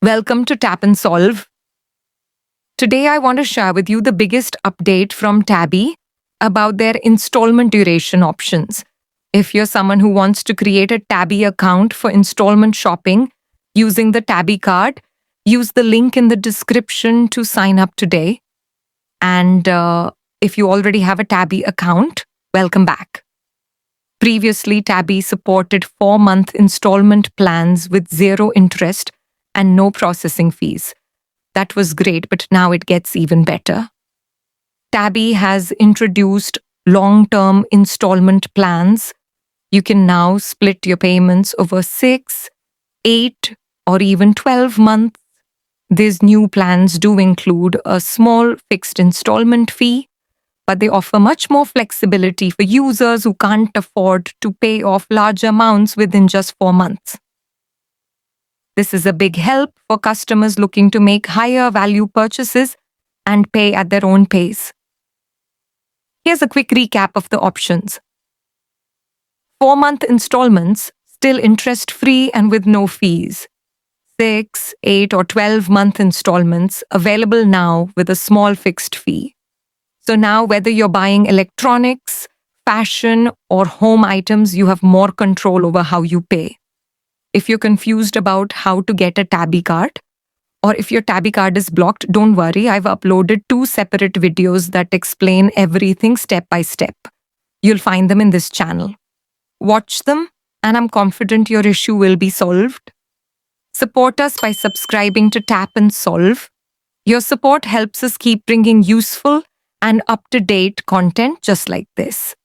Welcome to Tap and Solve. Today I want to share with you the biggest update from Tabby about their installment duration options. If you're someone who wants to create a Tabby account for installment shopping using the Tabby Card, use the link in the description to sign up today. And if you already have a Tabby account, welcome back. Previously, Tabby supported 4-month installment plans with zero interest and no processing fees. That was great, but now it gets even better. Tabby has introduced long-term installment plans. You can now split your payments over 6, 8, or even 12 months. These new plans do include a small fixed installment fee, but they offer much more flexibility for users who can't afford to pay off large amounts within just 4 months. This is a big help for customers looking to make higher value purchases and pay at their own pace. Here's a quick recap of the options. 4-month installments, still interest-free and with no fees. 6, 8, or 12-month installments, available now with a small fixed fee. So now whether you're buying electronics, fashion, or home items, you have more control over how you pay. If you're confused about how to get a Tabby card, or if your Tabby card is blocked, don't worry, I've uploaded 2 separate videos that explain everything step by step. You'll find them in this channel. Watch them, and I'm confident your issue will be solved. Support us by subscribing to Tap and Solve. Your support helps us keep bringing useful and up-to-date content just like this.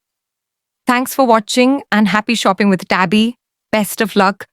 Thanks for watching and happy shopping with Tabby. Best of luck.